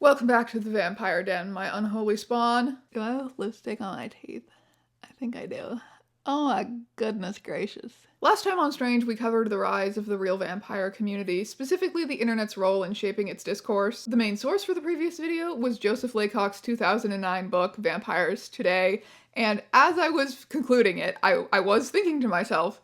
Welcome back to the Vampire Den, my unholy spawn. Do I have lipstick on my teeth? I think I do. Oh my goodness gracious. Last time on Strange, we covered the rise of the real vampire community, specifically the internet's role in shaping its discourse. The main source for the previous video was Joseph Laycock's 2009 book, Vampires Today, and as I was concluding it, I was thinking to myself,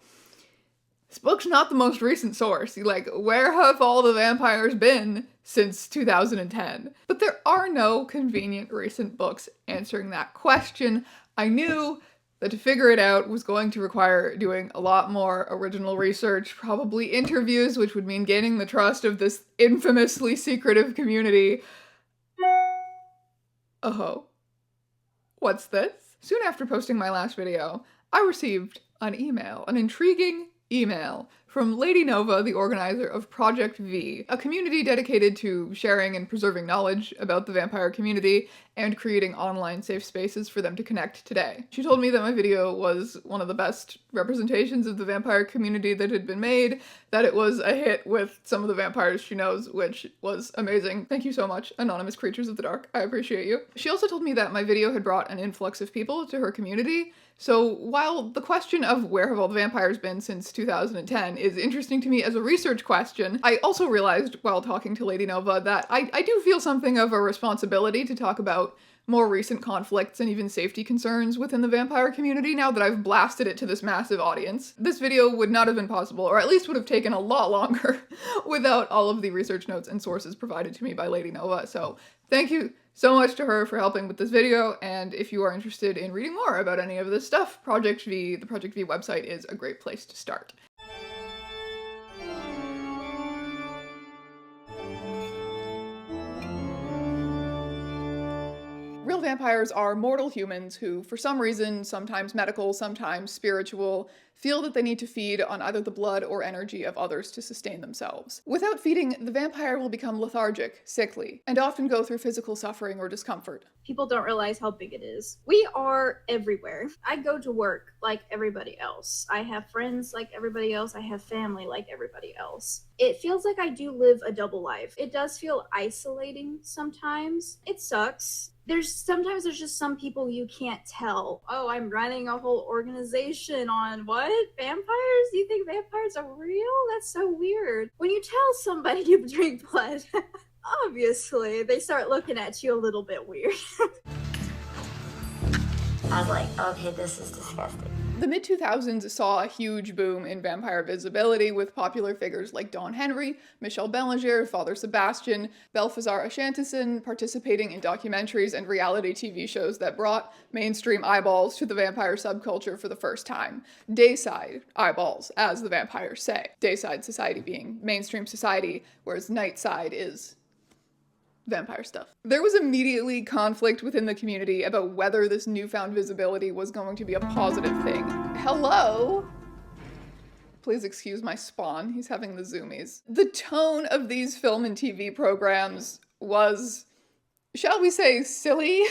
this book's not the most recent source. Like, where have all the vampires been since 2010? But there are no convenient recent books answering that question. I knew that to figure it out was going to require doing a lot more original research, probably interviews, which would mean gaining the trust of this infamously secretive community. Oh, what's this? Soon after posting my last video, I received an intriguing email from Lady Nova, the organizer of Project V, a community dedicated to sharing and preserving knowledge about the vampire community and creating online safe spaces for them to connect today. She told me that my video was one of the best representations of the vampire community that had been made, that it was a hit with some of the vampires she knows, which was amazing. Thank you so much, anonymous creatures of the dark. I appreciate you. She also told me that my video had brought an influx of people to her community. So while the question of where have all the vampires been since 2010 is interesting to me as a research question, I also realized while talking to Lady Nova that I do feel something of a responsibility to talk about more recent conflicts and even safety concerns within the vampire community now that I've blasted it to this massive audience. This video would not have been possible, or at least would have taken a lot longer, without all of the research notes and sources provided to me by Lady Nova. So thank you so much to her for helping with this video, and if you are interested in reading more about any of this stuff, Project V, the Project V website is a great place to start. Real vampires are mortal humans who, for some reason, sometimes medical, sometimes spiritual, feel that they need to feed on either the blood or energy of others to sustain themselves. Without feeding, the vampire will become lethargic, sickly, and often go through physical suffering or discomfort. People don't realize how big it is. We are everywhere. I go to work like everybody else. I have friends like everybody else. I have family like everybody else. It feels like I do live a double life. It does feel isolating sometimes. It sucks. Sometimes there's just some people you can't tell. Oh, I'm running a whole organization on what? Vampires? Do you think vampires are real? That's so weird. When you tell somebody you drink blood, obviously they start looking at you a little bit weird. I was like, okay, this is disgusting. The mid-2000s saw a huge boom in vampire visibility with popular figures like Don Henry, Michel Belanger, Father Sebastian, Balthazar Ashantison participating in documentaries and reality TV shows that brought mainstream eyeballs to the vampire subculture for the first time. Dayside eyeballs, as the vampires say. Dayside society being mainstream society, whereas nightside is vampire stuff. There was immediately conflict within the community about whether this newfound visibility was going to be a positive thing. Hello? Please excuse my spawn, he's having the zoomies. The tone of these film and TV programs was, shall we say, silly?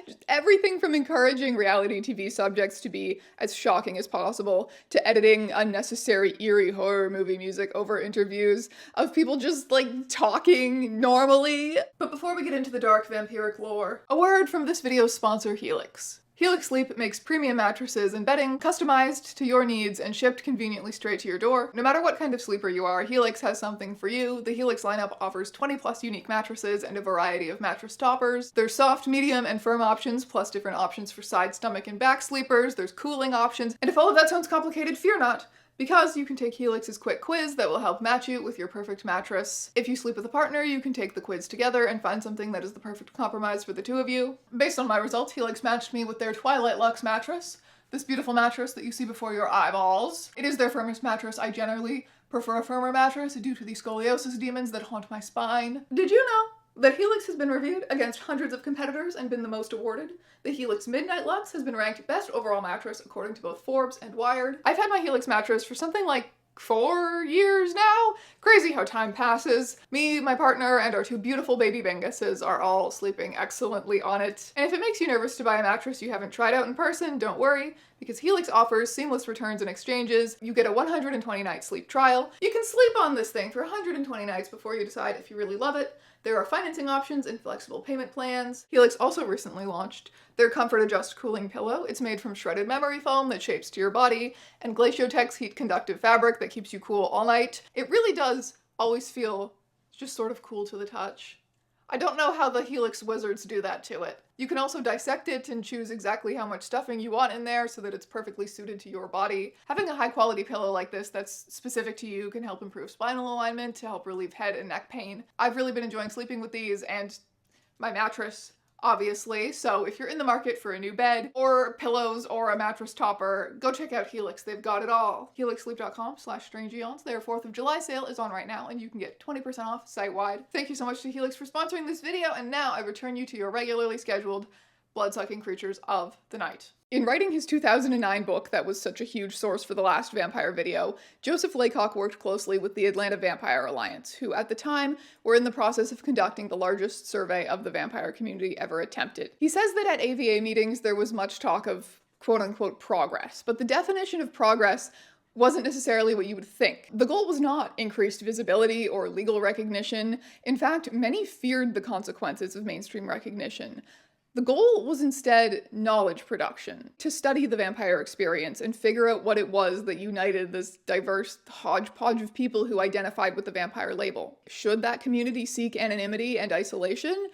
Just everything from encouraging reality TV subjects to be as shocking as possible, to editing unnecessary eerie horror movie music over interviews of people just like talking normally. But before we get into the dark vampiric lore, a word from this video's sponsor, Helix. Helix Sleep makes premium mattresses and bedding customized to your needs and shipped conveniently straight to your door. No matter what kind of sleeper you are, Helix has something for you. The Helix lineup offers 20+ unique mattresses and a variety of mattress toppers. There's soft, medium, and firm options, plus different options for side, stomach, and back sleepers. There's cooling options. And if all of that sounds complicated, fear not, because you can take Helix's quick quiz that will help match you with your perfect mattress. If you sleep with a partner, you can take the quiz together and find something that is the perfect compromise for the two of you. Based on my results, Helix matched me with their Twilight Luxe mattress, this beautiful mattress that you see before your eyeballs. It is their firmest mattress. I generally prefer a firmer mattress due to the scoliosis demons that haunt my spine. Did you know that Helix has been reviewed against hundreds of competitors and been the most awarded? The Helix Midnight Luxe has been ranked best overall mattress according to both Forbes and Wired. I've had my Helix mattress for something like 4 years now. Crazy how time passes. Me, my partner, and our 2 beautiful baby Bengusses are all sleeping excellently on it. And if it makes you nervous to buy a mattress you haven't tried out in person, don't worry, because Helix offers seamless returns and exchanges. You get a 120-night sleep trial. You can sleep on this thing for 120 nights before you decide if you really love it. There are financing options and flexible payment plans. Helix also recently launched their Comfort Adjust cooling pillow. It's made from shredded memory foam that shapes to your body, and Glaciotech's heat conductive fabric that keeps you cool all night. It really does always feel just sort of cool to the touch. I don't know how the Helix wizards do that to it. You can also dissect it and choose exactly how much stuffing you want in there so that it's perfectly suited to your body. Having a high quality pillow like this that's specific to you can help improve spinal alignment to help relieve head and neck pain. I've really been enjoying sleeping with these, and my mattress, obviously. So if you're in the market for a new bed or pillows or a mattress topper, go check out Helix. They've got it all. HelixSleep.com/StrangeEons. Their 4th of July sale is on right now, and you can get 20% off site-wide. Thank you so much to Helix for sponsoring this video, and now I return you to your regularly scheduled blood-sucking creatures of the night. In writing his 2009 book that was such a huge source for the last vampire video, Joseph Laycock worked closely with the Atlanta Vampire Alliance, who at the time were in the process of conducting the largest survey of the vampire community ever attempted. He says that at AVA meetings there was much talk of quote-unquote progress, but the definition of progress wasn't necessarily what you would think. The goal was not increased visibility or legal recognition. In fact, many feared the consequences of mainstream recognition. The goal was instead knowledge production, to study the vampire experience and figure out what it was that united this diverse hodgepodge of people who identified with the vampire label. Should that community seek anonymity and isolation?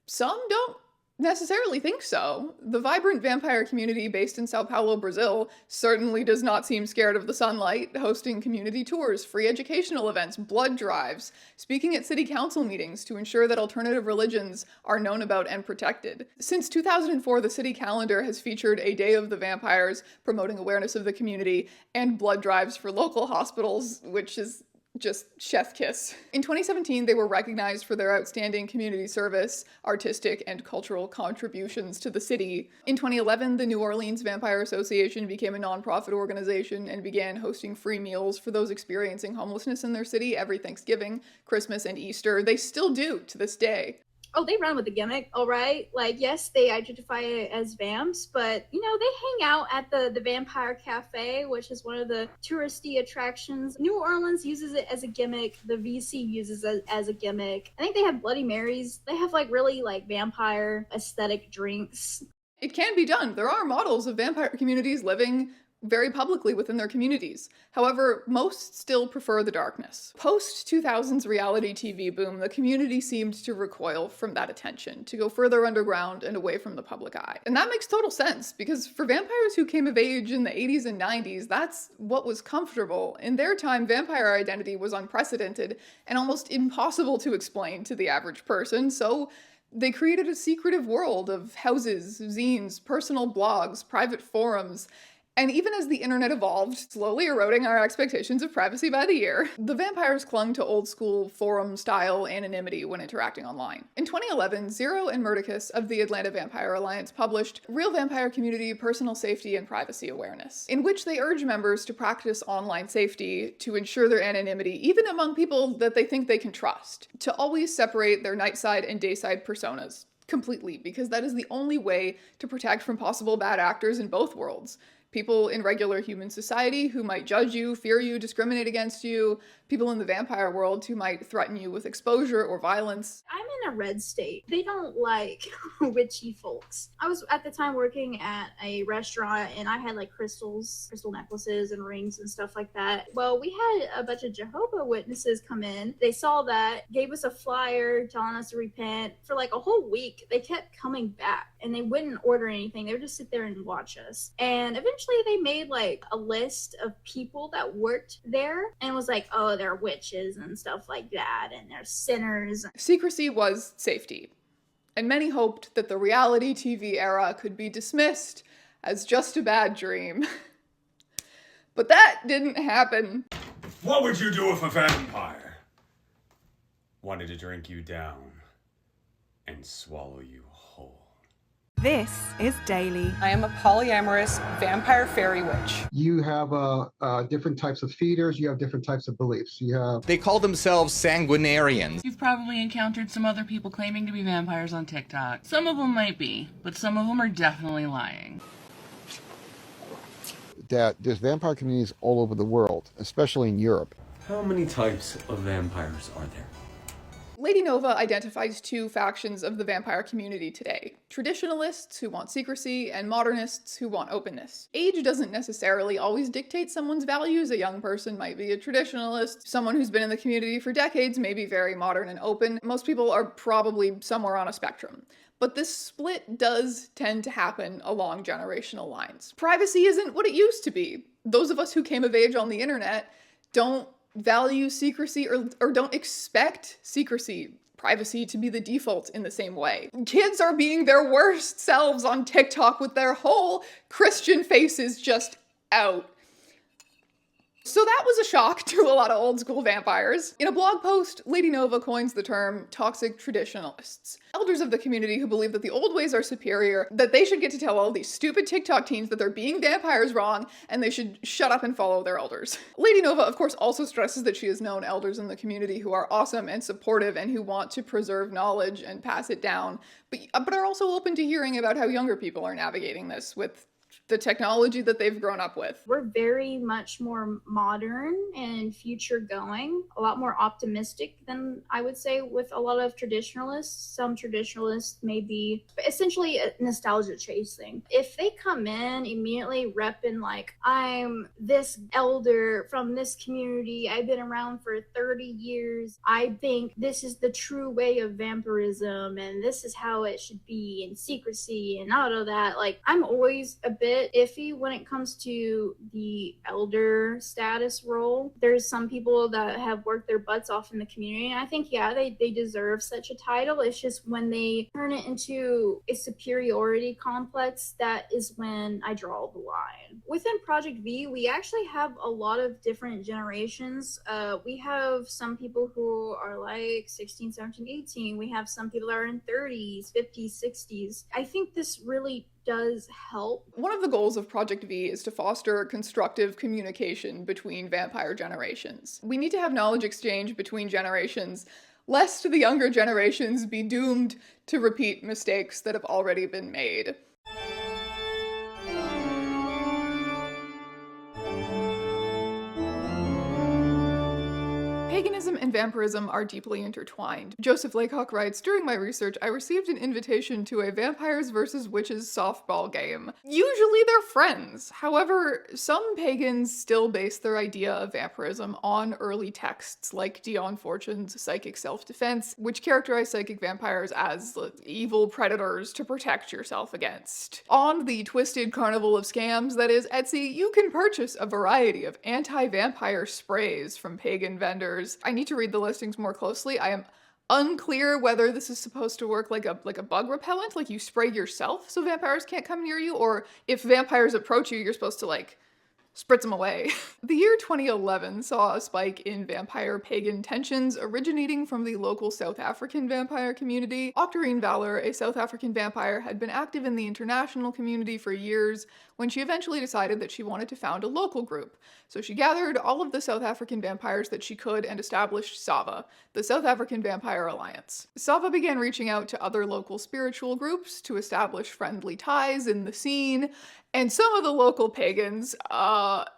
Some don't necessarily think so. The vibrant vampire community based in Sao Paulo, Brazil, certainly does not seem scared of the sunlight, hosting community tours, free educational events, blood drives, speaking at city council meetings to ensure that alternative religions are known about and protected. Since 2004, the city calendar has featured a Day of the Vampires, promoting awareness of the community, and blood drives for local hospitals, which is just chef kiss. In 2017, they were recognized for their outstanding community service, artistic, and cultural contributions to the city. In 2011, the New Orleans Vampire Association became a nonprofit organization and began hosting free meals for those experiencing homelessness in their city every Thanksgiving, Christmas, and Easter. They still do to this day. Oh, they run with the gimmick, all right? Like, yes, they identify as vamps, but, you know, they hang out at the Vampire Cafe, which is one of the touristy attractions. New Orleans uses it as a gimmick. The VC uses it as a gimmick. I think they have Bloody Marys. They have, like, really, like, vampire aesthetic drinks. It can be done. There are models of vampire communities living very publicly within their communities. However, most still prefer the darkness. Post-2000s reality TV boom, the community seemed to recoil from that attention, to go further underground and away from the public eye. And that makes total sense, because for vampires who came of age in the 80s and 90s, that's what was comfortable. In their time, vampire identity was unprecedented and almost impossible to explain to the average person, so they created a secretive world of houses, zines, personal blogs, private forums. And even as the internet evolved, slowly eroding our expectations of privacy by the year, the vampires clung to old-school forum-style anonymity when interacting online. In 2011, Zero and Murticus of the Atlanta Vampire Alliance published Real Vampire Community Personal Safety and Privacy Awareness, in which they urge members to practice online safety to ensure their anonymity, even among people that they think they can trust, to always separate their nightside and dayside personas completely, because that is the only way to protect from possible bad actors in both worlds. People in regular human society who might judge you, fear you, discriminate against you. People in the vampire world who might threaten you with exposure or violence. I'm in a red state. They don't like witchy folks. I was at the time working at a restaurant, and I had like crystal necklaces and rings and stuff like that. Well, we had a bunch of Jehovah's Witnesses come in. They saw that, gave us a flyer telling us to repent. For like a whole week, they kept coming back, and they wouldn't order anything. They would just sit there and watch us. And eventually they made like a list of people that worked there and was like, oh, they're witches and stuff like that, and they're sinners. Secrecy was safety, and many hoped that the reality TV era could be dismissed as just a bad dream. But that didn't happen. What would you do if a vampire wanted to drink you down and swallow you whole? This is Daily. I am a polyamorous vampire fairy witch. You have different types of feeders. You have different types of beliefs. They call themselves sanguinarians. You've probably encountered some other people claiming to be vampires on TikTok. Some of them might be, but some of them are definitely lying. That there's vampire communities all over the world, especially in Europe. How many types of vampires are there? Lady Nova identifies two factions of the vampire community today: traditionalists who want secrecy and modernists who want openness. Age doesn't necessarily always dictate someone's values. A young person might be a traditionalist. Someone who's been in the community for decades may be very modern and open. Most people are probably somewhere on a spectrum. But this split does tend to happen along generational lines. Privacy isn't what it used to be. Those of us who came of age on the internet don't value secrecy or don't expect privacy to be the default in the same way. Kids are being their worst selves on TikTok with their whole Christian faces just out. So that was a shock to a lot of old school vampires. In a blog post, Lady Nova coins the term toxic traditionalists. Elders of the community who believe that the old ways are superior, that they should get to tell all these stupid TikTok teens that they're being vampires wrong, and they should shut up and follow their elders. Lady Nova, of course, also stresses that she has known elders in the community who are awesome and supportive and who want to preserve knowledge and pass it down, but are also open to hearing about how younger people are navigating this with the technology that they've grown up with. We're very much more modern and future going, a lot more optimistic than I would say with a lot of traditionalists. Some traditionalists may be essentially a nostalgia chasing. If they come in immediately repping like, I'm this elder from this community, I've been around for 30 years, I think this is the true way of vampirism and this is how it should be, and secrecy and all of that, like I'm always a bit iffy when it comes to the elder status role. There's some people that have worked their butts off in the community, and I think, yeah, they deserve such a title. It's just when they turn it into a superiority complex, that is when I draw the line. Within Project V, we actually have a lot of different generations. We have some people who are like 16, 17, 18. We have some people that are in 30s, 50s, 60s. I think this really does help. One of the goals of Project V is to foster constructive communication between vampire generations. We need to have knowledge exchange between generations, lest the younger generations be doomed to repeat mistakes that have already been made. Paganism and vampirism are deeply intertwined. Joseph Laycock writes, "During my research, I received an invitation to a vampires versus witches softball game. Usually they're friends. However, some pagans still base their idea of vampirism on early texts like Dion Fortune's Psychic Self-Defense, which characterize psychic vampires as evil predators to protect yourself against. On the twisted carnival of scams that is Etsy, you can purchase a variety of anti-vampire sprays from pagan vendors. I need to read the listings more closely. I am unclear whether this is supposed to work like a bug repellent, like you spray yourself so vampires can't come near you, or if vampires approach you, you're supposed to like spritz them away. The year 2011 saw a spike in vampire-pagan tensions originating from the local South African vampire community. Octarine Valor, a South African vampire, had been active in the international community for years when she eventually decided that she wanted to found a local group. So she gathered all of the South African vampires that she could and established SAVA, the South African Vampire Alliance. SAVA began reaching out to other local spiritual groups to establish friendly ties in the scene, and some of the local pagans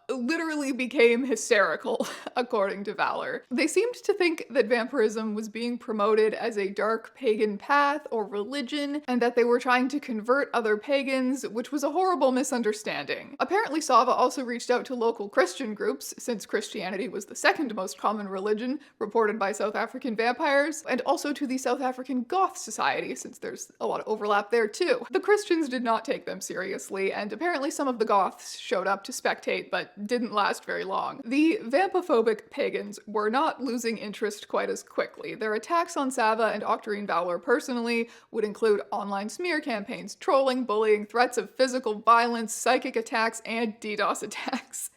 literally became hysterical, according to Valor. They seemed to think that vampirism was being promoted as a dark pagan path or religion, and that they were trying to convert other pagans, which was a horrible misunderstanding. Apparently, Sava also reached out to local Christian groups, since Christianity was the second most common religion reported by South African vampires, and also to the South African Goth Society, since there's a lot of overlap there too. The Christians did not take them seriously, and apparently some of the Goths showed up to spectate, but didn't last very long. The vampophobic pagans were not losing interest quite as quickly. Their attacks on Sava and Octarine Valor personally would include online smear campaigns, trolling, bullying, threats of physical violence, psychic attacks, and DDoS attacks.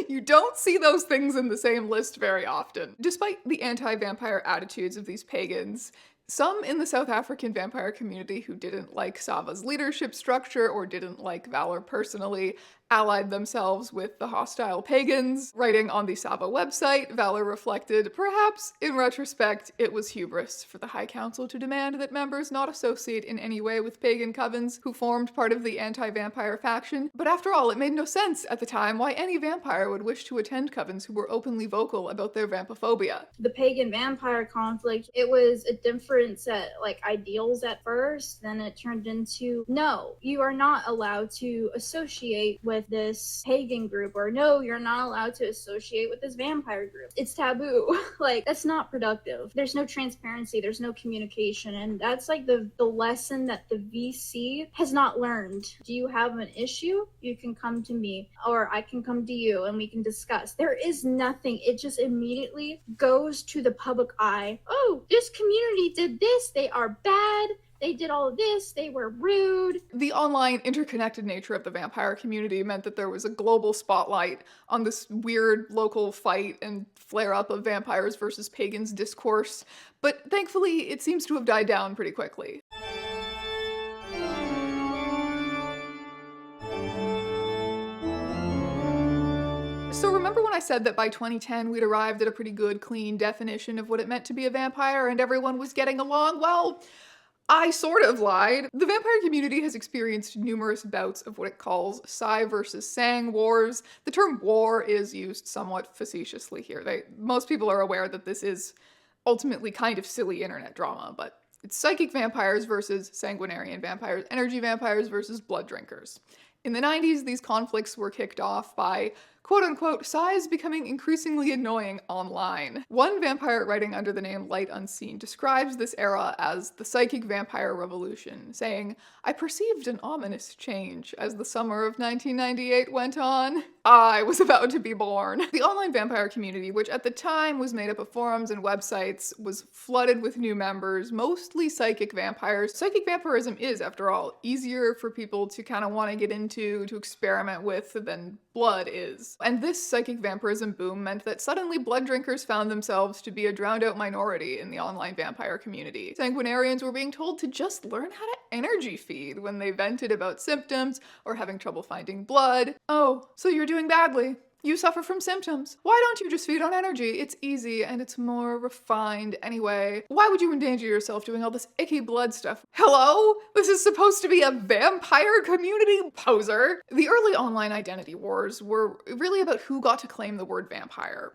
You don't see those things in the same list very often. Despite the anti-vampire attitudes of these pagans, Some in the South African vampire community who didn't like Sava's leadership structure or didn't like Valor personally allied themselves with the hostile pagans. Writing on the Sava website, Valor reflected, perhaps in retrospect, it was hubris for the High Council to demand that members not associate in any way with pagan covens who formed part of the anti-vampire faction. But after all, it made no sense at the time why any vampire would wish to attend covens who were openly vocal about their vampophobia. The pagan-vampire conflict, it was a difference at ideals at first, then it turned into, no, you are not allowed to associate with this pagan group, or no, you're not allowed to associate with this vampire group. It's taboo. That's not productive. There's no transparency, there's no communication, and that's the lesson that the VC has not learned. Do you have an issue? You can come to me, or I can come to you, and we can discuss. There is nothing. It just immediately goes to the public eye. Oh, this community did this, they are bad. They did all of this, they were rude. The online interconnected nature of the vampire community meant that there was a global spotlight on this weird local fight and flare-up of vampires versus pagans discourse, but thankfully it seems to have died down pretty quickly. So remember when I said that by 2010 we'd arrived at a pretty good, clean definition of what it meant to be a vampire and everyone was getting along? Well, I sort of lied. The vampire community has experienced numerous bouts of what it calls Psy versus Sang wars. The term war is used somewhat facetiously here. Most people are aware that this is ultimately kind of silly internet drama, but it's psychic vampires versus sanguinarian vampires, energy vampires versus blood drinkers. In the 90s, these conflicts were kicked off by quote-unquote Psys becoming increasingly annoying online. One vampire writing under the name Light Unseen describes this era as the psychic vampire revolution, saying, "I perceived an ominous change as the summer of 1998 went on. I was about to be born." The online vampire community, which at the time was made up of forums and websites, was flooded with new members, mostly psychic vampires. Psychic vampirism is, after all, easier for people to kind of want to get into, to experiment with, than blood is. And this psychic vampirism boom meant that suddenly blood drinkers found themselves to be a drowned out minority in the online vampire community. Sanguinarians were being told to just learn how to energy feed when they vented about symptoms or having trouble finding blood. Oh, so you're doing badly. You suffer from symptoms. Why don't you just feed on energy? It's easy and it's more refined anyway. Why would you endanger yourself doing all this icky blood stuff? Hello? This is supposed to be a vampire community, poser. The early online identity wars were really about who got to claim the word vampire.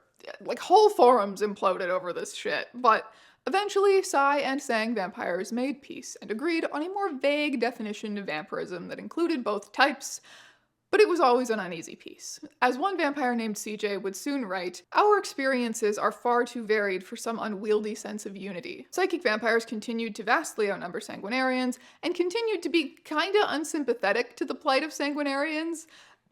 Whole forums imploded over this shit, but eventually, Psy and Sang vampires made peace and agreed on a more vague definition of vampirism that included both types, but it was always an uneasy peace. As one vampire named CJ would soon write, "Our experiences are far too varied for some unwieldy sense of unity." Psychic vampires continued to vastly outnumber sanguinarians, and continued to be kinda unsympathetic to the plight of sanguinarians.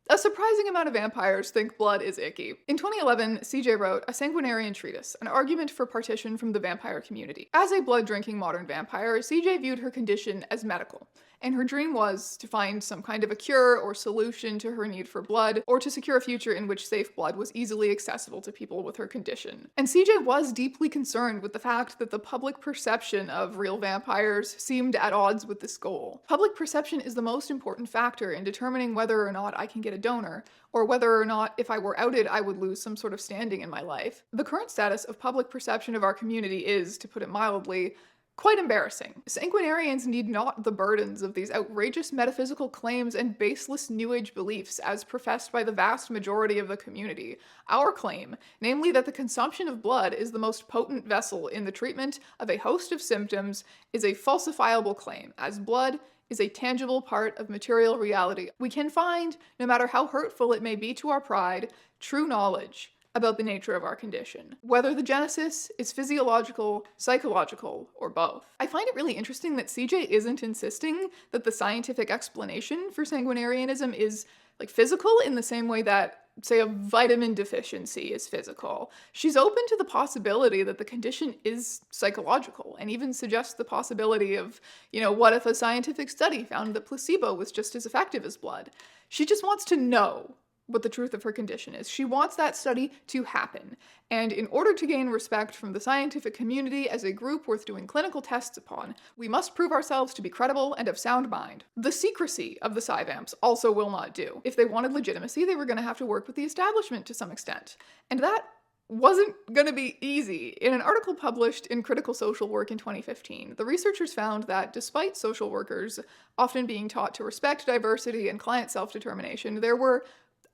A surprising amount of vampires think blood is icky. In 2011, CJ wrote A Sanguinarian Treatise, an argument for partition from the vampire community. As a blood-drinking modern vampire, CJ viewed her condition as medical, and her dream was to find some kind of a cure or solution to her need for blood, or to secure a future in which safe blood was easily accessible to people with her condition. And CJ was deeply concerned with the fact that the public perception of real vampires seemed at odds with this goal. Public perception is the most important factor in determining whether or not I can get a donor, or whether or not if I were outed I would lose some sort of standing in my life. The current status of public perception of our community is, to put it mildly, quite embarrassing. Sanguinarians need not the burdens of these outrageous metaphysical claims and baseless New Age beliefs as professed by the vast majority of the community. Our claim, namely that the consumption of blood is the most potent vessel in the treatment of a host of symptoms, is a falsifiable claim, as blood is a tangible part of material reality. We can find, no matter how hurtful it may be to our pride, true knowledge about the nature of our condition, whether the genesis is physiological, psychological, or both. I find it really interesting that CJ isn't insisting that the scientific explanation for sanguinarianism is physical in the same way that, say, a vitamin deficiency is physical. She's open to the possibility that the condition is psychological, and even suggests the possibility of, what if a scientific study found that placebo was just as effective as blood? She just wants to know what the truth of her condition is. She wants that study to happen. And in order to gain respect from the scientific community as a group worth doing clinical tests upon, we must prove ourselves to be credible and of sound mind. The secrecy of the Psy-Vamps also will not do. If they wanted legitimacy, they were going to have to work with the establishment to some extent. And that wasn't going to be easy. In an article published in Critical Social Work in 2015, the researchers found that despite social workers often being taught to respect diversity and client self-determination, there were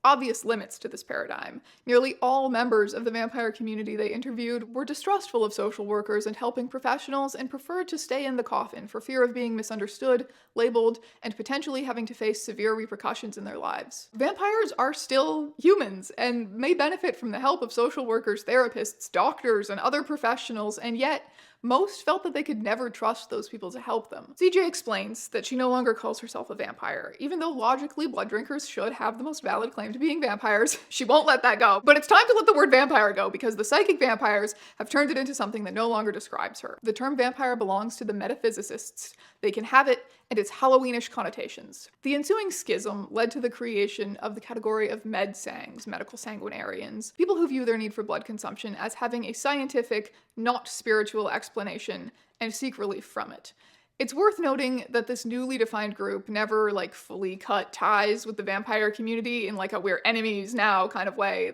obvious limits to this paradigm. Nearly all members of the vampire community they interviewed were distrustful of social workers and helping professionals and preferred to stay in the coffin for fear of being misunderstood, labeled, and potentially having to face severe repercussions in their lives. Vampires are still humans and may benefit from the help of social workers, therapists, doctors, and other professionals, and yet most felt that they could never trust those people to help them. CJ explains that she no longer calls herself a vampire. Even though logically blood drinkers should have the most valid claim to being vampires, she won't let that go. But it's time to let the word vampire go because the psychic vampires have turned it into something that no longer describes her. The term vampire belongs to the metaphysicists. They can have it, and its Halloweenish connotations. The ensuing schism led to the creation of the category of med-sangs, medical sanguinarians, people who view their need for blood consumption as having a scientific, not spiritual explanation and seek relief from it. It's worth noting that this newly defined group never fully cut ties with the vampire community in a we're enemies now kind of way.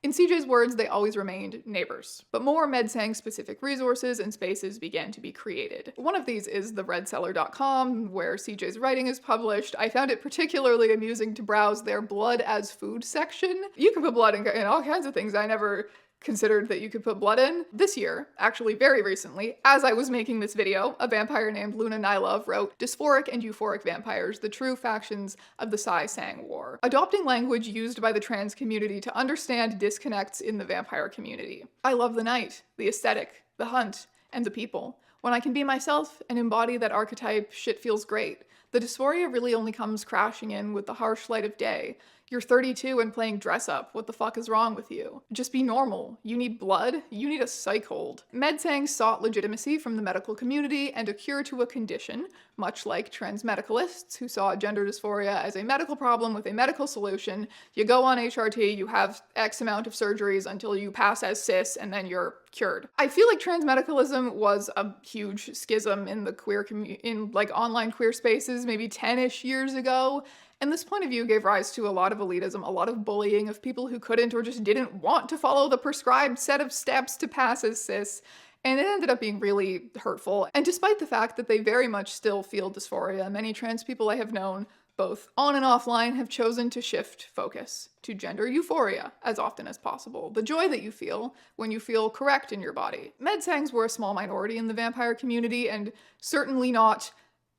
In CJ's words, they always remained neighbors. But more MedSang specific resources and spaces began to be created. One of these is the redcellar.com, where CJ's writing is published. I found it particularly amusing to browse their blood as food section. You can put blood in all kinds of things I never considered that you could put blood in. This year, actually very recently, as I was making this video, a vampire named Luna Nylov wrote Dysphoric and Euphoric Vampires, the True Factions of the Psy-Sang War, adopting language used by the trans community to understand disconnects in the vampire community. I love the night, the aesthetic, the hunt, and the people. When I can be myself and embody that archetype, shit feels great. The dysphoria really only comes crashing in with the harsh light of day. You're 32 and playing dress up. What the fuck is wrong with you? Just be normal. You need blood? You need a psych hold. MedSang sought legitimacy from the medical community and a cure to a condition, much like trans medicalists who saw gender dysphoria as a medical problem with a medical solution. You go on HRT, you have X amount of surgeries until you pass as cis, and then you're cured. I feel like trans medicalism was a huge schism in the queer online queer spaces maybe 10-ish years ago. And this point of view gave rise to a lot of elitism, a lot of bullying of people who couldn't or just didn't want to follow the prescribed set of steps to pass as cis. And it ended up being really hurtful. And despite the fact that they very much still feel dysphoria, many trans people I have known, both on and offline, have chosen to shift focus to gender euphoria as often as possible. The joy that you feel when you feel correct in your body. MedSangs were a small minority in the vampire community and certainly not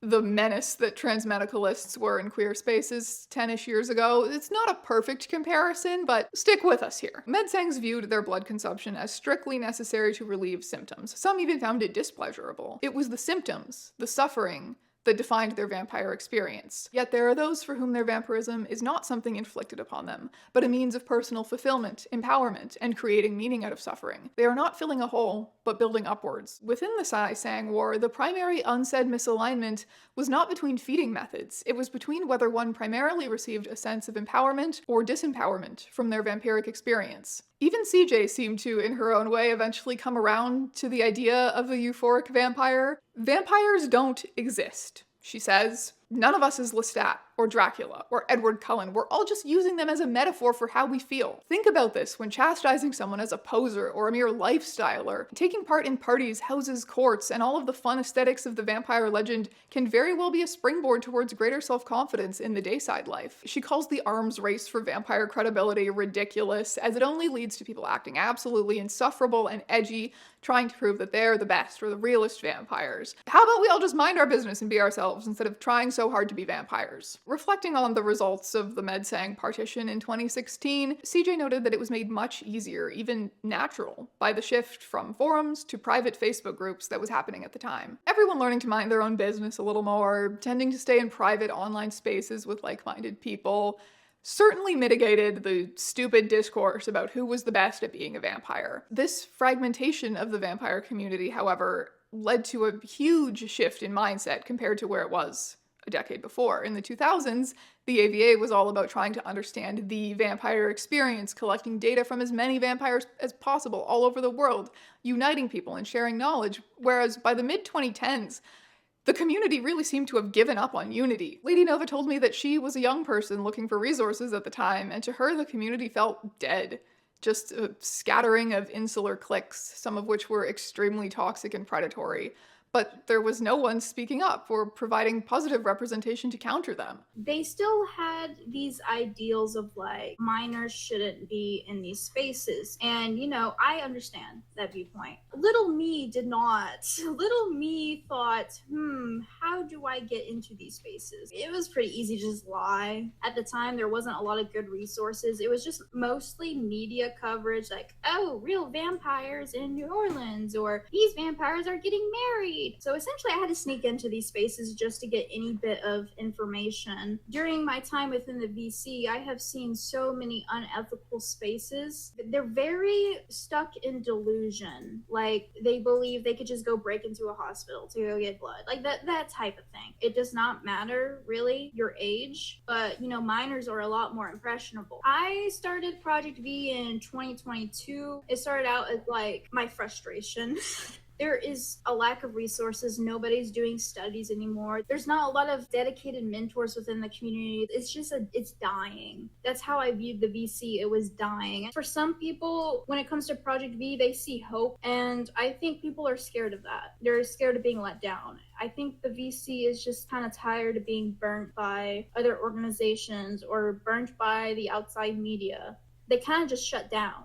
the menace that trans medicalists were in queer spaces 10-ish years ago. It's not a perfect comparison, but stick with us here. MedSangs viewed their blood consumption as strictly necessary to relieve symptoms. Some even found it displeasurable. It was the symptoms, the suffering, that defined their vampire experience. Yet there are those for whom their vampirism is not something inflicted upon them, but a means of personal fulfillment, empowerment, and creating meaning out of suffering. They are not filling a hole, but building upwards. Within the Psy-Sang War, the primary unsaid misalignment was not between feeding methods. It was between whether one primarily received a sense of empowerment or disempowerment from their vampiric experience. Even CJ seemed to, in her own way, eventually come around to the idea of a euphoric vampire. Vampires don't exist, she says. None of us is Lestat, or Dracula, or Edward Cullen. We're all just using them as a metaphor for how we feel. Think about this when chastising someone as a poser or a mere lifestyler. Taking part in parties, houses, courts, and all of the fun aesthetics of the vampire legend can very well be a springboard towards greater self-confidence in the dayside life. She calls the arms race for vampire credibility ridiculous, as it only leads to people acting absolutely insufferable and edgy, trying to prove that they're the best or the realest vampires. How about we all just mind our business and be ourselves instead of trying so hard to be vampires? Reflecting on the results of the MedSang partition in 2016, CJ noted that it was made much easier, even natural, by the shift from forums to private Facebook groups that was happening at the time. Everyone learning to mind their own business a little more, tending to stay in private online spaces with like-minded people, certainly mitigated the stupid discourse about who was the best at being a vampire. This fragmentation of the vampire community, however, led to a huge shift in mindset compared to where it was a decade before. In the 2000s, the AVA was all about trying to understand the vampire experience, collecting data from as many vampires as possible all over the world, uniting people and sharing knowledge, whereas by the mid-2010s, the community really seemed to have given up on unity. Lady Nova told me that she was a young person looking for resources at the time, and to her the community felt dead. Just a scattering of insular cliques, some of which were extremely toxic and predatory. But there was no one speaking up or providing positive representation to counter them. They still had these ideals of like, minors shouldn't be in these spaces. And, you know, I understand that viewpoint. Little me did not. Little me thought, how do I get into these spaces? It was pretty easy to just lie. At the time, there wasn't a lot of good resources. It was just mostly media coverage like, oh, real vampires in New Orleans, or these vampires are getting married. So essentially I had to sneak into these spaces just to get any bit of information. During my time within the VC, I have seen so many unethical spaces. They're very stuck in delusion. Like they believe they could just go break into a hospital to go get blood. Like that type of thing. It does not matter really your age, but you know, minors are a lot more impressionable. I started Project V in 2022. It started out as like my frustration. There is a lack of resources. Nobody's doing studies anymore. There's not a lot of dedicated mentors within the community. It's dying. That's how I viewed the VC. It was dying. For some people, when it comes to Project V, they see hope. And I think people are scared of that. They're scared of being let down. I think the VC is just kind of tired of being burnt by other organizations or burnt by the outside media. They kind of just shut down.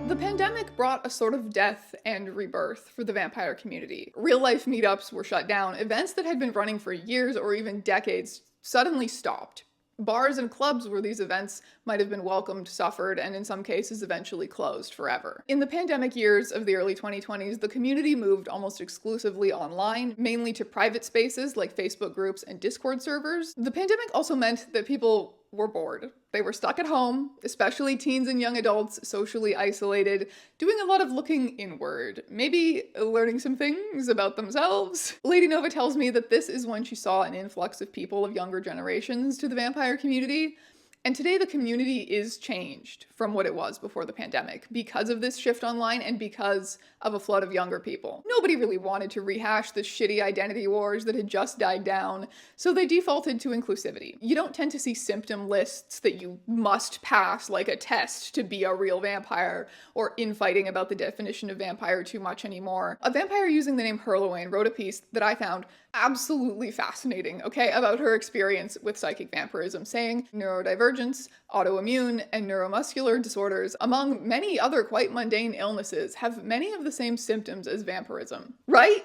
The pandemic brought a sort of death and rebirth for the vampire community. Real-life meetups were shut down. Events that had been running for years or even decades suddenly stopped. Bars and clubs where these events might have been welcomed suffered, and in some cases eventually closed forever. In the pandemic years of the early 2020s, the community moved almost exclusively online, mainly to private spaces like Facebook groups and Discord servers. The pandemic also meant that people were bored. They were stuck at home, especially teens and young adults, socially isolated, doing a lot of looking inward, maybe learning some things about themselves. Lady Nova tells me that this is when she saw an influx of people of younger generations to the vampire community. And today the community is changed from what it was before the pandemic because of this shift online and because of a flood of younger people. Nobody really wanted to rehash the shitty identity wars that had just died down, so they defaulted to inclusivity. You don't tend to see symptom lists that you must pass like a test to be a real vampire, or infighting about the definition of vampire too much anymore. A vampire using the name Herlowain wrote a piece that I found absolutely fascinating, okay, about her experience with psychic vampirism, saying neurodivergence, autoimmune, and neuromuscular disorders, among many other quite mundane illnesses, have many of the same symptoms as vampirism. Right?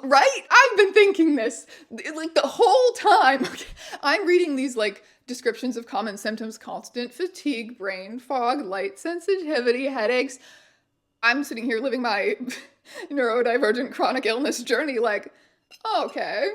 Right? I've been thinking this, like, the whole time. Okay. I'm reading these, like, descriptions of common symptoms: constant fatigue, brain fog, light sensitivity, headaches. I'm sitting here living my neurodivergent chronic illness journey like, okay,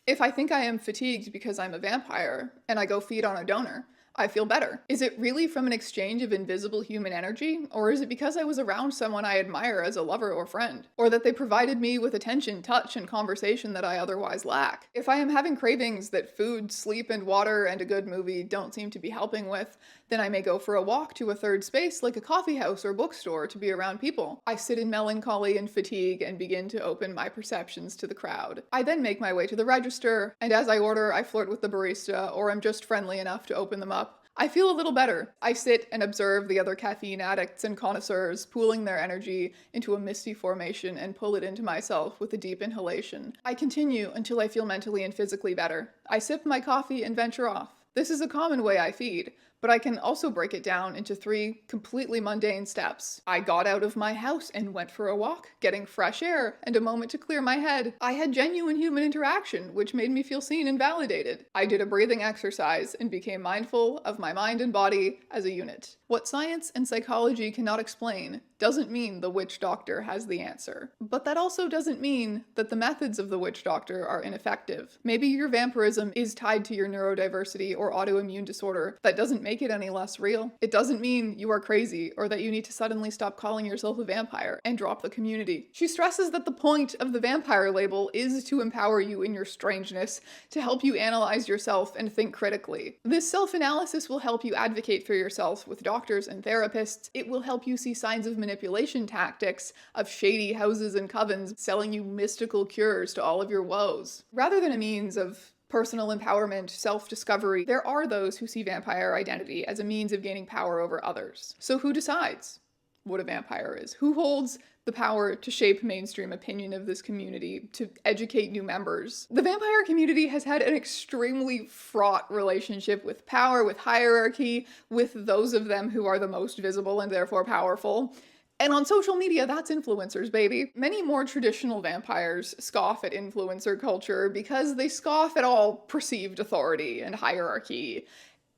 if I think I am fatigued because I'm a vampire and I go feed on a donor, I feel better. Is it really from an exchange of invisible human energy? Or is it because I was around someone I admire as a lover or friend? Or that they provided me with attention, touch, and conversation that I otherwise lack? If I am having cravings that food, sleep, and water and a good movie don't seem to be helping with, then I may go for a walk to a third space like a coffee house or bookstore to be around people. I sit in melancholy and fatigue and begin to open my perceptions to the crowd. I then make my way to the register, and as I order, I flirt with the barista, or am just friendly enough to open them up. I feel a little better. I sit and observe the other caffeine addicts and connoisseurs pooling their energy into a misty formation and pull it into myself with a deep inhalation. I continue until I feel mentally and physically better. I sip my coffee and venture off. This is a common way I feed, but I can also break it down into 3 completely mundane steps. I got out of my house and went for a walk, getting fresh air and a moment to clear my head. I had genuine human interaction, which made me feel seen and validated. I did a breathing exercise and became mindful of my mind and body as a unit. What science and psychology cannot explain doesn't mean the witch doctor has the answer. But that also doesn't mean that the methods of the witch doctor are ineffective. Maybe your vampirism is tied to your neurodiversity or autoimmune disorder. That doesn't make make it any less real. It doesn't mean you are crazy or that you need to suddenly stop calling yourself a vampire and drop the community. She stresses that the point of the vampire label is to empower you in your strangeness, to help you analyze yourself and think critically. This self-analysis will help you advocate for yourself with doctors and therapists. It will help you see signs of manipulation tactics, of shady houses and covens selling you mystical cures to all of your woes. Rather than a means of personal empowerment, self-discovery, there are those who see vampire identity as a means of gaining power over others. So who decides what a vampire is? Who holds the power to shape mainstream opinion of this community, to educate new members? The vampire community has had an extremely fraught relationship with power, with hierarchy, with those of them who are the most visible and therefore powerful. And on social media, that's influencers, baby. Many more traditional vampires scoff at influencer culture because they scoff at all perceived authority and hierarchy.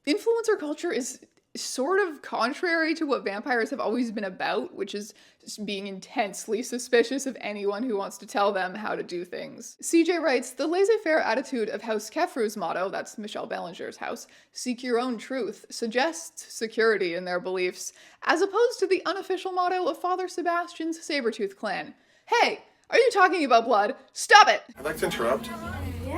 Influencer culture is sort of contrary to what vampires have always been about, which is being intensely suspicious of anyone who wants to tell them how to do things. CJ writes, the laissez-faire attitude of House Kefru's motto, that's Michelle Bellinger's house, seek your own truth, suggests security in their beliefs, as opposed to the unofficial motto of Father Sebastian's Sabretooth clan. Hey, are you talking about blood? Stop it! I'd like to interrupt.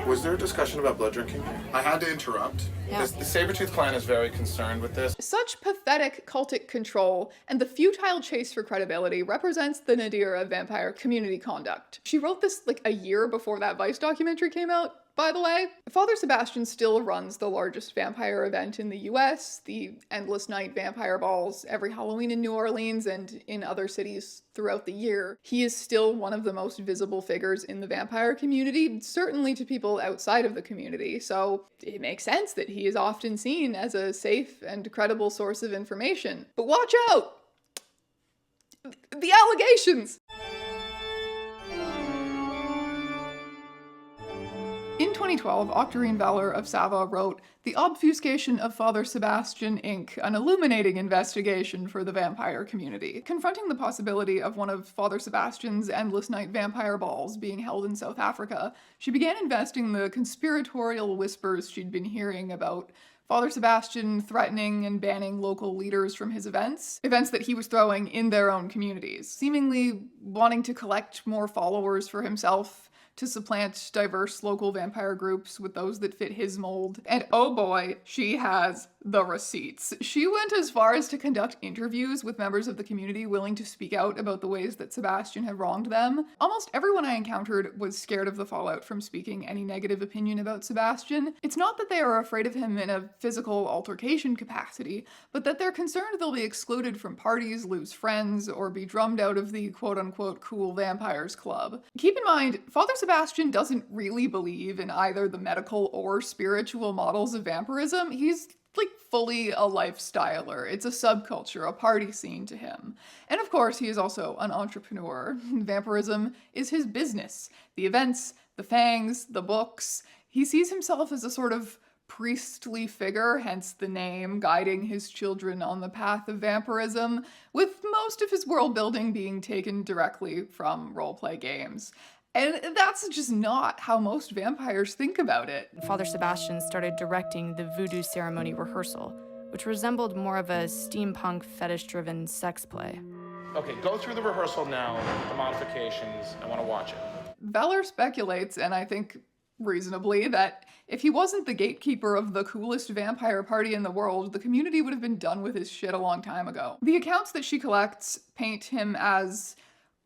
Was there a discussion about blood drinking? I had to interrupt. Yeah. The Sabretooth clan is very concerned with this. Such pathetic cultic control and the futile chase for credibility represents the nadir of vampire community conduct. She wrote this like a year before that Vice documentary came out, by the way. Father Sebastian still runs the largest vampire event in the US, the Endless Night Vampire Balls, every Halloween in New Orleans and in other cities throughout the year. He is still one of the most visible figures in the vampire community, certainly to people outside of the community, so it makes sense that he is often seen as a safe and credible source of information. But watch out! The allegations! In 2012, Octarine Valor of Sava wrote, The Obfuscation of Father Sebastian, Inc., an illuminating investigation for the vampire community. Confronting the possibility of one of Father Sebastian's Endless Night Vampire Balls being held in South Africa, she began investing the conspiratorial whispers she'd been hearing about Father Sebastian threatening and banning local leaders from his events that he was throwing in their own communities, seemingly wanting to collect more followers for himself, to supplant diverse local vampire groups with those that fit his mold. And oh boy, she has the receipts. She went as far as to conduct interviews with members of the community willing to speak out about the ways that Sebastian had wronged them. Almost everyone I encountered was scared of the fallout from speaking any negative opinion about Sebastian. It's not that they are afraid of him in a physical altercation capacity, but that they're concerned they'll be excluded from parties, lose friends, or be drummed out of the quote-unquote cool vampires club. Keep in mind, Father Sebastian doesn't really believe in either the medical or spiritual models of vampirism. He's like fully a lifestyler. It's a subculture, a party scene to him. And of course, he is also an entrepreneur. Vampirism is his business. The events, the fangs, the books. He sees himself as a sort of priestly figure, hence the name, guiding his children on the path of vampirism, with most of his world building being taken directly from roleplay games. And that's just not how most vampires think about it. Father Sebastian started directing the voodoo ceremony rehearsal, which resembled more of a steampunk fetish-driven sex play. Okay, go through the rehearsal now, the modifications. I want to watch it. Valor speculates, and I think reasonably, that if he wasn't the gatekeeper of the coolest vampire party in the world, the community would have been done with his shit a long time ago. The accounts that she collects paint him as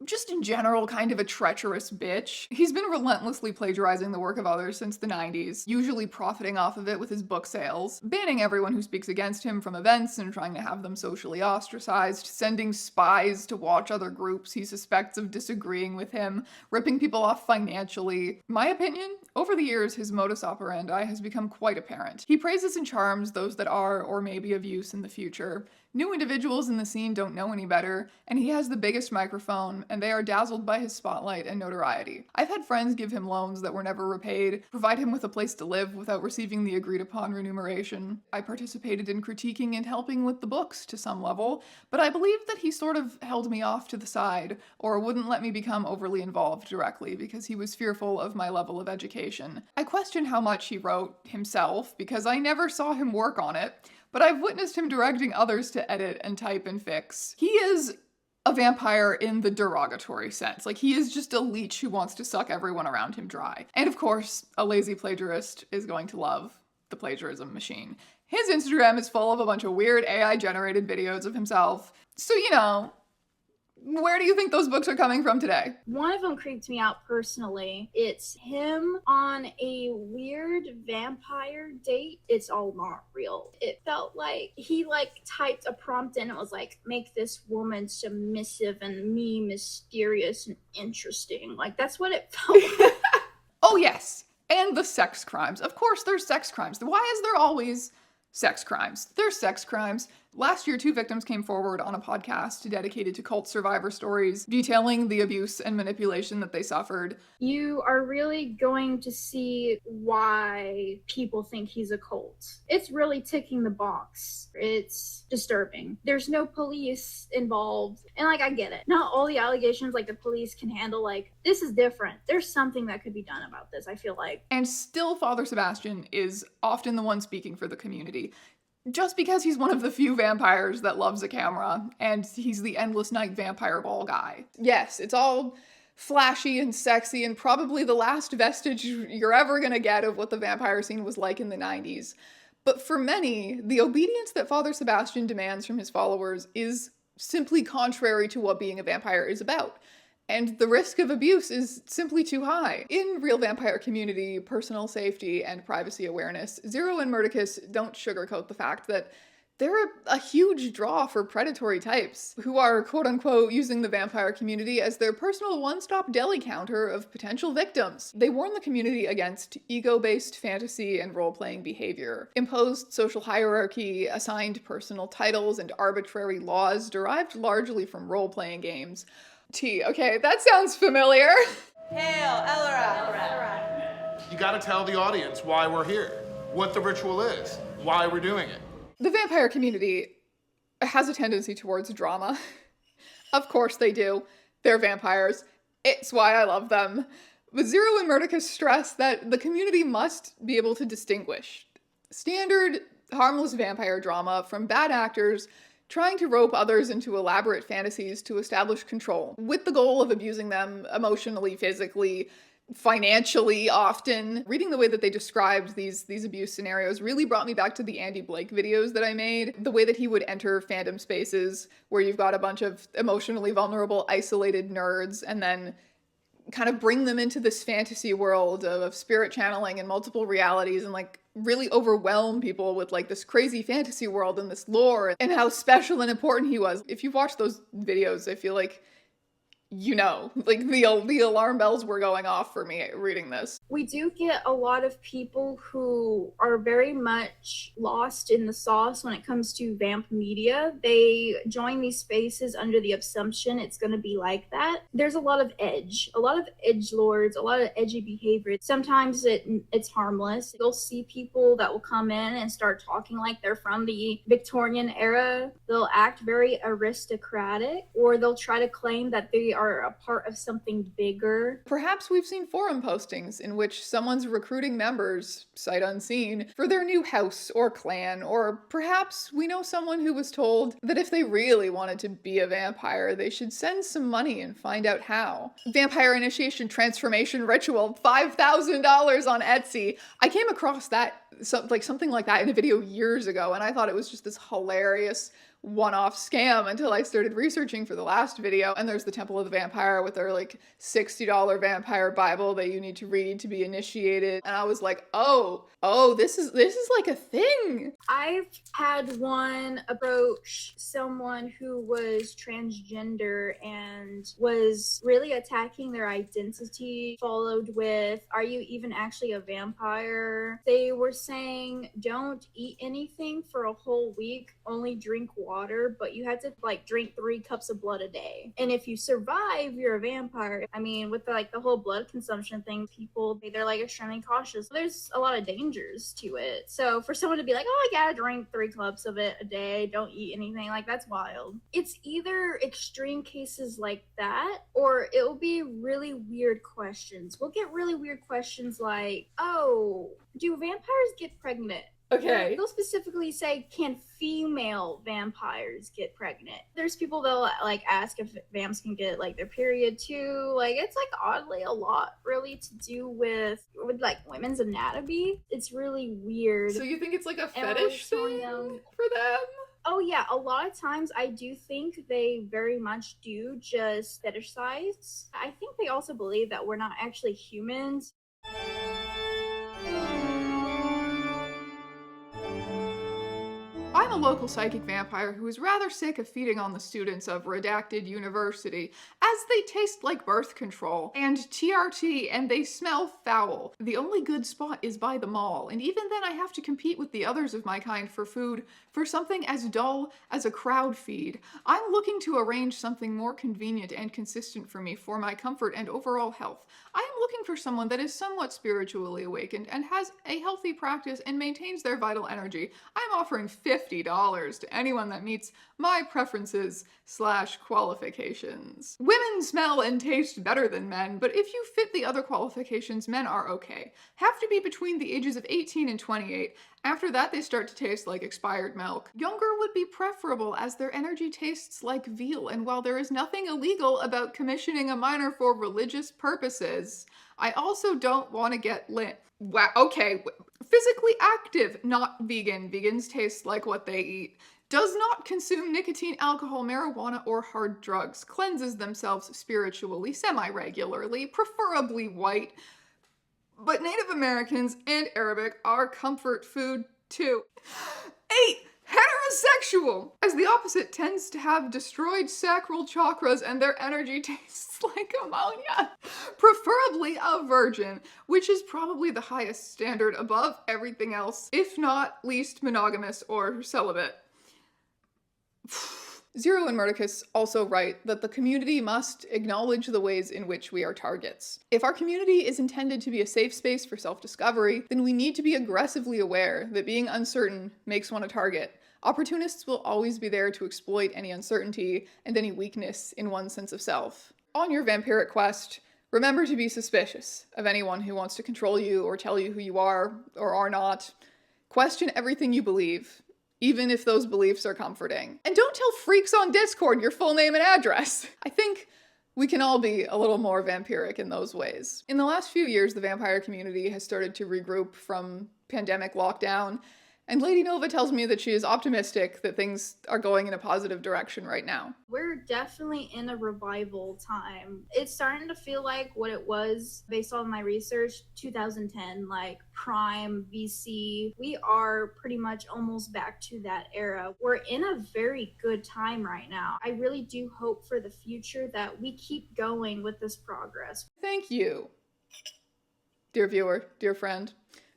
just in general, kind of a treacherous bitch. He's been relentlessly plagiarizing the work of others since the 90s, usually profiting off of it with his book sales, banning everyone who speaks against him from events and trying to have them socially ostracized, sending spies to watch other groups he suspects of disagreeing with him, ripping people off financially. My opinion, over the years, his modus operandi has become quite apparent. He praises and charms those that are or may be of use in the future. New individuals in the scene don't know any better, and he has the biggest microphone, and they are dazzled by his spotlight and notoriety. I've had friends give him loans that were never repaid, provide him with a place to live without receiving the agreed-upon remuneration. I participated in critiquing and helping with the books to some level, but I believe that he sort of held me off to the side, or wouldn't let me become overly involved directly because he was fearful of my level of education. I question how much he wrote himself, because I never saw him work on it, but I've witnessed him directing others to edit and type and fix. He is a vampire in the derogatory sense. Like, he is just a leech who wants to suck everyone around him dry. And of course, a lazy plagiarist is going to love the plagiarism machine. His Instagram is full of a bunch of weird AI-generated videos of himself. So, you know, where do you think those books are coming from today? One of them creeped me out personally. It's him on a weird vampire date. It's all not real. It felt like he typed a prompt in and it was like, make this woman submissive and me mysterious and interesting. Like, that's what it felt like. Oh yes, and the sex crimes. Of course there's sex crimes. Why is there always sex crimes? There's sex crimes. Last year, 2 victims came forward on a podcast dedicated to cult survivor stories, detailing the abuse and manipulation that they suffered. You are really going to see why people think he's a cult. It's really ticking the box. It's disturbing. There's no police involved. And I get it. Not all the allegations the police can handle. This is different. There's something that could be done about this, I feel like. And still, Father Sebastian is often the one speaking for the community. Just because he's one of the few vampires that loves a camera, and he's the Endless Night vampire ball guy. Yes, it's all flashy and sexy, and probably the last vestige you're ever gonna get of what the vampire scene was like in the 90s. But for many, the obedience that Father Sebastian demands from his followers is simply contrary to what being a vampire is about. And the risk of abuse is simply too high. In real vampire community, personal safety and privacy awareness, Zero and Murticus don't sugarcoat the fact that they're a huge draw for predatory types who are, quote-unquote, using the vampire community as their personal one-stop deli counter of potential victims. They warn the community against ego-based fantasy and role-playing behavior, imposed social hierarchy, assigned personal titles, and arbitrary laws derived largely from role-playing games. Okay, that sounds familiar. Hail, Elrod. You gotta tell the audience why we're here, what the ritual is, why we're doing it. The vampire community has a tendency towards drama. Of course they do. They're vampires. It's why I love them. But Zero and Murticus stress that the community must be able to distinguish standard, harmless vampire drama from bad actors trying to rope others into elaborate fantasies to establish control, with the goal of abusing them emotionally, physically, financially often. Reading the way that they described these abuse scenarios really brought me back to the Andy Blake videos that I made. The way that he would enter fandom spaces where you've got a bunch of emotionally vulnerable, isolated nerds, and then kind of bring them into this fantasy world of spirit channeling and multiple realities, and really overwhelm people with this crazy fantasy world and this lore and how special and important he was. If you've watched those videos, I feel like the alarm bells were going off for me reading this. We do get a lot of people who are very much lost in the sauce when it comes to vamp media. They join these spaces under the assumption it's going to be like that. There's a lot of edgelords, a lot of edgy behavior. Sometimes it's harmless. You'll see people that will come in and start talking like they're from the Victorian era. They'll act very aristocratic, or they'll try to claim that they are a part of something bigger. Perhaps we've seen forum postings in which someone's recruiting members, sight unseen, for their new house or clan, or perhaps we know someone who was told that if they really wanted to be a vampire, they should send some money and find out how. Vampire initiation transformation ritual, $5,000 on Etsy. I came across that, something like that in a video years ago, and I thought it was just this hilarious one-off scam until I started researching for the last video. And there's the Temple of the Vampire with their $60 vampire Bible that you need to read to be initiated. And I was like, oh, this is a thing. I've had one approach someone who was transgender and was really attacking their identity, followed with, are you even actually a vampire? They were saying, don't eat anything for a whole week, only drink water, but you had to drink 3 cups of blood a day. And if you survive, you're a vampire. I mean, with the whole blood consumption thing, people, they're extremely cautious. There's a lot of dangers to it. So for someone to be oh, I gotta drink 3 cups of it a day, don't eat anything, that's wild. It's either extreme cases like that, or it will be really weird questions. We'll get really weird questions oh, do vampires get pregnant? Okay. They'll specifically say, can female vampires get pregnant? There's people that'll like ask if vamps can get like their period too. Like it's like oddly a lot really to do with like women's anatomy. It's really weird. So you think it's like a fetish thing for them? Oh yeah, a lot of times I do think they very much do just fetishize. I think they also believe that we're not actually humans. I'm a local psychic vampire who is rather sick of feeding on the students of Redacted University, as they taste like birth control and TRT and they smell foul. The only good spot is by the mall, and even then I have to compete with the others of my kind for food for something as dull as a crowd feed. I'm looking to arrange something more convenient and consistent for me for my comfort and overall health. I am looking for someone that is somewhat spiritually awakened and has a healthy practice and maintains their vital energy. I'm offering $50 to anyone that meets my preferences/qualifications. Women smell and taste better than men, but if you fit the other qualifications, men are okay. Have to be between the ages of 18 and 28. After that, they start to taste like expired milk. Younger would be preferable as their energy tastes like veal, and while there is nothing illegal about commissioning a minor for religious purposes, I also don't want to get lit. Wow, okay. Physically active, not vegan. Vegans taste like what they eat. Does not consume nicotine, alcohol, marijuana, or hard drugs. Cleanses themselves spiritually, semi-regularly, preferably white. But Native Americans and Arabic are comfort food too. 8. Heterosexual! As the opposite tends to have destroyed sacral chakras and their energy tastes like ammonia. Preferably a virgin, which is probably the highest standard above everything else, if not least monogamous or celibate. Zero and Murticus also write that the community must acknowledge the ways in which we are targets. If our community is intended to be a safe space for self-discovery, then we need to be aggressively aware that being uncertain makes one a target. Opportunists will always be there to exploit any uncertainty and any weakness in one's sense of self. On your vampiric quest, remember to be suspicious of anyone who wants to control you or tell you who you are or are not. Question everything you believe, even if those beliefs are comforting. And don't tell freaks on Discord your full name and address. I think we can all be a little more vampiric in those ways. In the last few years, the vampire community has started to regroup from pandemic lockdown, and Lady Nova tells me that she is optimistic that things are going in a positive direction right now. We're definitely in a revival time. It's starting to feel like what it was based on my research, 2010, like prime VC. We are pretty much almost back to that era. We're in a very good time right now. I really do hope for the future that we keep going with this progress. Thank you, dear viewer, dear friend,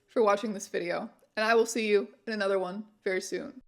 for watching this video. And I will see you in another one very soon.